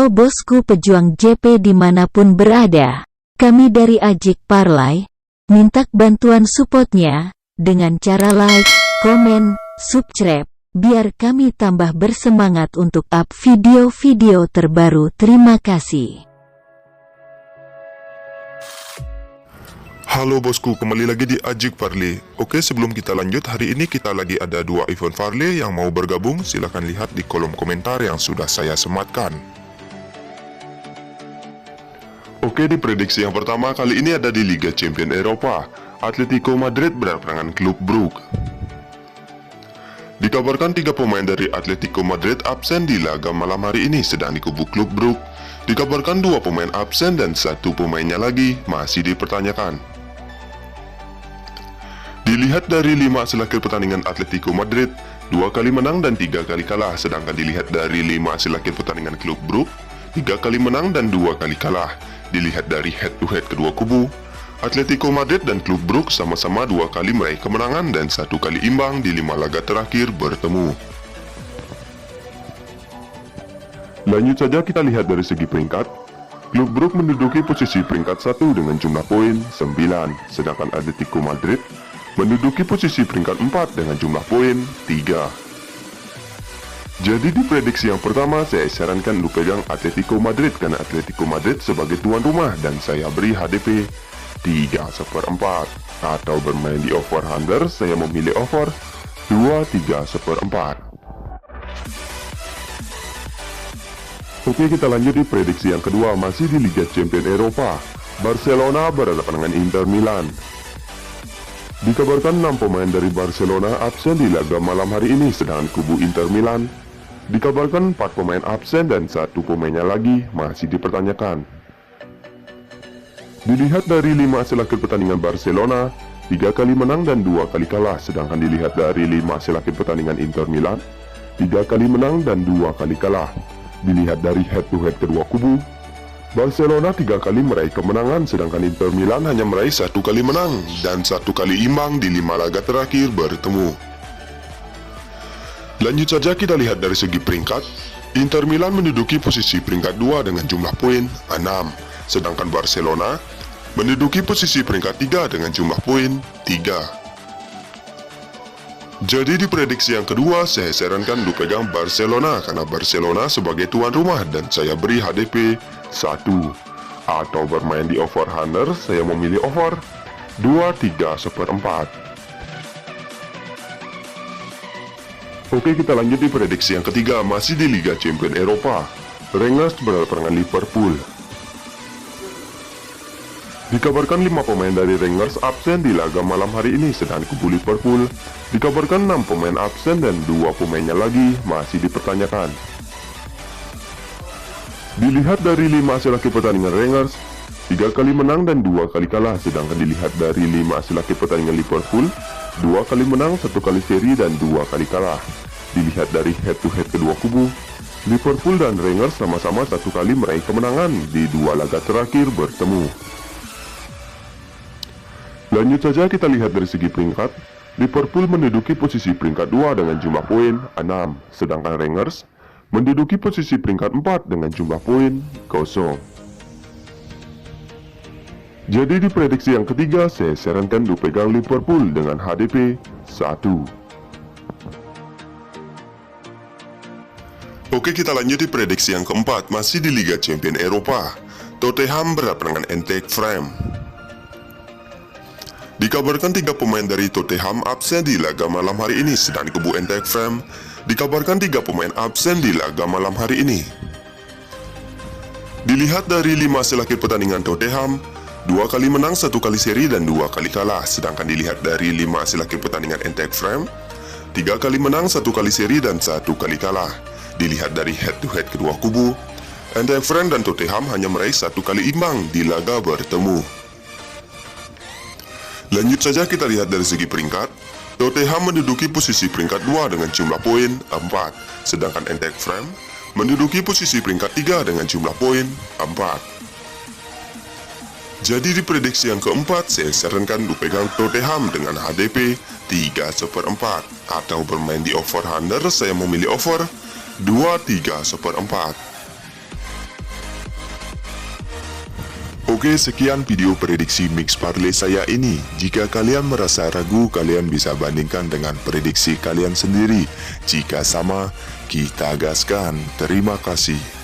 Halo bosku pejuang JP dimanapun berada. Kami dari Ajik Parlay, minta bantuan supportnya, dengan cara like, komen, subscribe, biar kami tambah bersemangat untuk up video-video terbaru. Terima kasih. Halo bosku, kembali lagi di Ajik Parlay. Oke, sebelum kita lanjut, hari ini kita lagi ada 2 event Parlay yang mau bergabung. Silahkan lihat di kolom komentar yang sudah saya sematkan. Oke, di prediksi yang pertama kali ini ada di Liga Champions Eropa. Atletico Madrid berhadapan klub Brugge. Dikabarkan 3 pemain dari Atletico Madrid absen di laga malam hari ini, sedang di kubu klub Brugge. Dikabarkan 2 pemain absen dan 1 pemainnya lagi masih dipertanyakan. Dilihat dari 5 hasil akhir pertandingan Atletico Madrid, 2 kali menang dan 3 kali kalah. Sedangkan dilihat dari 5 hasil akhir pertandingan klub Brugge, 3 kali menang dan 2 kali kalah. Dilihat dari head to head kedua kubu, Atletico Madrid dan klub Brugge sama-sama 2 kali meraih kemenangan dan 1 kali imbang di 5 laga terakhir bertemu. Lanjut saja kita lihat dari segi peringkat. Klub Brugge menduduki posisi peringkat 1 dengan jumlah poin 9, sedangkan Atletico Madrid menduduki posisi peringkat 4 dengan jumlah poin 3. Jadi di prediksi yang pertama saya sarankan lu pegang Atletico Madrid karena Atletico Madrid sebagai tuan rumah dan saya beri HDP 3/4. Atau bermain di over under, saya memilih over 2/3/4. Oke, kita lanjut di prediksi yang kedua, masih di Liga Champions Eropa. Barcelona berhadapan dengan Inter Milan. Dikabarkan 6 pemain dari Barcelona absen di laga malam hari ini, sedangkan kubu Inter Milan dikabarkan 4 pemain absen dan 1 pemainnya lagi masih dipertanyakan. Dilihat dari 5 hasil akhir pertandingan Barcelona, 3 kali menang dan 2 kali kalah. Sedangkan dilihat dari 5 hasil akhir pertandingan Inter Milan, 3 kali menang dan 2 kali kalah. Dilihat dari head to head kedua kubu, Barcelona 3 kali meraih kemenangan, sedangkan Inter Milan hanya meraih 1 kali menang dan 1 kali imbang di 5 laga terakhir bertemu. Lanjut saja kita lihat dari segi peringkat. Inter Milan menduduki posisi peringkat 2 dengan jumlah poin 6, sedangkan Barcelona menduduki posisi peringkat 3 dengan jumlah poin 3. Jadi di prediksi yang kedua saya sarankan lu pegang Barcelona karena Barcelona sebagai tuan rumah dan saya beri HDP 1. Atau bermain di over under, saya memilih over 2/3/4. Oke, kita lanjut di prediksi yang ketiga, masih di Liga Champions Eropa. Rangers berhadapan dengan Liverpool. Dikabarkan 5 pemain dari Rangers absen di laga malam hari ini, sedangkan kubu Liverpool dikabarkan 6 pemain absen dan 2 pemainnya lagi masih dipertanyakan. Dilihat dari 5 hasil akhir pertandingan Rangers, 3 kali menang dan 2 kali kalah. Sedangkan dilihat dari 5 hasil akhir pertandingan Liverpool, 2 kali menang, 1 kali seri dan 2 kali kalah. Dilihat dari head to head kedua kubu, Liverpool dan Rangers sama-sama 1 kali meraih kemenangan di 2 laga terakhir bertemu. Lanjut saja kita lihat dari segi peringkat. Liverpool menduduki posisi peringkat 2 dengan jumlah poin 6, sedangkan Rangers menduduki posisi peringkat 4 dengan jumlah poin 0. Jadi di prediksi yang ketiga saya sarankan lu pegang Liverpool dengan HDP 1. Oke, kita lanjut di prediksi yang keempat, masih di Liga Champions Eropa. Tottenham berhadapan dengan Eintracht Frankfurt. Dikabarkan 3 pemain dari Tottenham absen di laga malam hari ini, sedang di kubu Eintracht Frankfurt dikabarkan 3 pemain absen di laga malam hari ini. Dilihat dari 5 hasil akhir pertandingan Tottenham, 2 kali menang, 1 kali seri dan 2 kali kalah. Sedangkan dilihat dari 5 hasil akhir pertandingan Eintracht Frankfurt, 3 kali menang, 1 kali seri dan 1 kali kalah. Dilihat dari head to head kedua kubu, Eintracht Frankfurt dan Tottenham hanya meraih 1 kali imbang di laga bertemu. Lanjut saja kita lihat dari segi peringkat. Tottenham menduduki posisi peringkat 2 dengan jumlah poin 4, sedangkan Eintracht Frankfurt menduduki posisi peringkat 3 dengan jumlah poin 4. Jadi di prediksi yang keempat saya sarankan lu pegang Tottenham dengan HDP 3/4 atau bermain di over under, saya memilih over 2/3/4. Oke, sekian video prediksi mix parlay saya ini. Jika kalian merasa ragu, kalian bisa bandingkan dengan prediksi kalian sendiri. Jika sama, kita gaskan. Terima kasih.